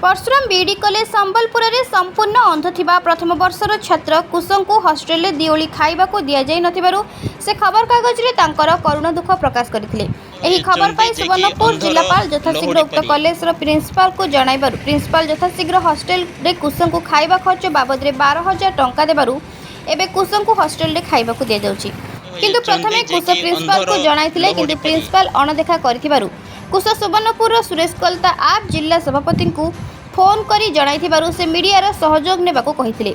Parshuram BD college Sambalpur में संपूर्ण अंध थिबा प्रथम वर्षर छात्र कुसुम को हॉस्टेल रे दिओली खाइबा को दिया जाई नथिबारु से खबर कागज रे तांकर करुण दुख प्रकाश करथिले। एही खबर पाई सुवर्णपुर जिलापाल यथाशीघ्र उक्त कॉलेज रो प्रिंसिपल को जणाइबारु प्रिंसिपल यथाशीघ्र हॉस्टेल रे कुसुम को खाइबा खर्च बाबद रे 12,000 टंका देबारु एबे कुसुम को हॉस्टेल रे खाइबा को दिया जाउची। किंतु प्रथमे कुसुम प्रिंसिपल को जणाइथिले किंतु प्रिंसिपल अणदेखा करथिबारु कुसुम सुवर्णपुर सुरेश कलता आप जिला सभापति को फोन करी जणाइथिबारु से मीडिया सहयोग नेबाको कहिथिले।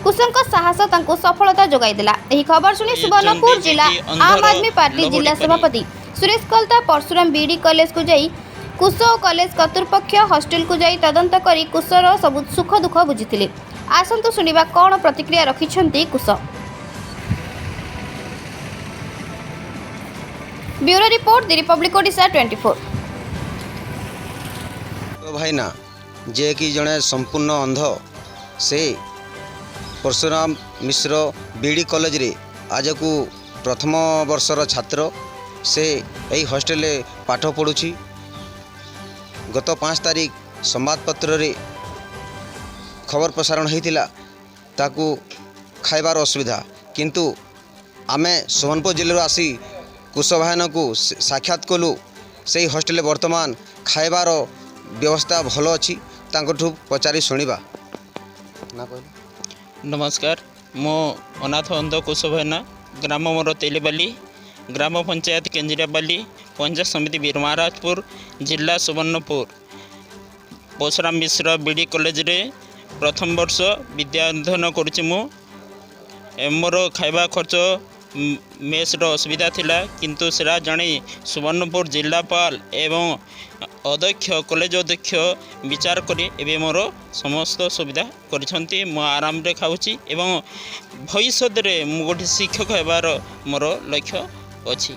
कुसुम साहस तांको सफलता जोगाइदेला। एही खबर सुनी सुवर्णपुर जिला आम आदमी पार्टी जिला सभापति सुरेश कलता परशुराम बीडी कॉलेज को जाई कुसो कॉलेज कर्तृपक्ष हॉस्टेल को जाई तदंत करी कुसर सब सुख दुख बुझिथिले। आसंतु सुनिबा कोन प्रतिक्रिया रखिछंती कुसो। Bureau report the republic Odisha 24। भाई ना जे कि जड़े संपूर्ण अंध से परशुराम मिश्र बीडी कॉलेज रे आज को प्रथम वर्षर छात्र से यही हॉस्टेल पाठ पढ़ुची। गत 5 तारीख संवादपत्र रे खबर प्रसारण होता ताकू खाइबार असुविधा किंतु आमे सुवर्णपुर जिले आसी कुश भाईन को साक्षात कलु से हॉस्टेल वर्तमान खाइबार व्यवस्था भल अच्छी तांकठू पचारि शुणा ना। नमस्कार मो अनाथ अंध कुश भाईना ग्राम मोर तेलीबाली ग्राम पंचायत केंजरियाबाली पंचायत समिति बीरमहाराजपुर जिला सुवर्णपुर परशुराम मिश्र बीडी कॉलेज रे प्रथम वर्ष विद्या अध्ययन करुच्ची। मोर खाइबा खर्च मेस असुविधा थिला किंतु सेरा जानी सुवर्णपुर जिलापाल एवं अध्यक्ष कॉलेज अध्यक्ष विचार करी एवं मोर समस्त सुविधा करिसंती। मो आराम रे खाउची एवं भविष्य रे मु गोटे शिक्षक हेबार मोर लक्ष्य अछि।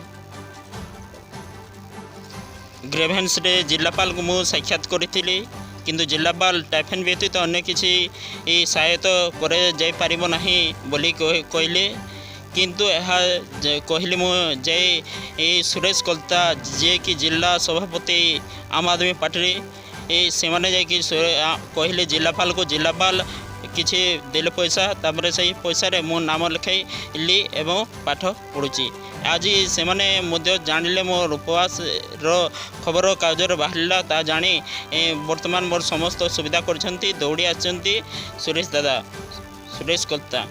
ग्रेवेन्स रे जिलापाल को मु साक्षात करिथिली किंतु जिलापाल टाइफन व्यतीत अन्य किसी सहायता करे जाई परिबो नाही बोली कहले किंतु यह कहली मुझे सुरेश कलता जे कि जिला सभापति आम आदमी पार्टी से मैंने कहले जिलापाल को जिलापाल किसी देले पैसा तापर से पैसा रे मो नाम लिखाइली एवं पाठ पढ़ुची। आज से मैंने जानिले मोर उपवास खबर कागज बाहर ता जानी वर्तमान मोर समस्त सुविधा कर दौड़ी आसुरेश दादा सुरेश कलता।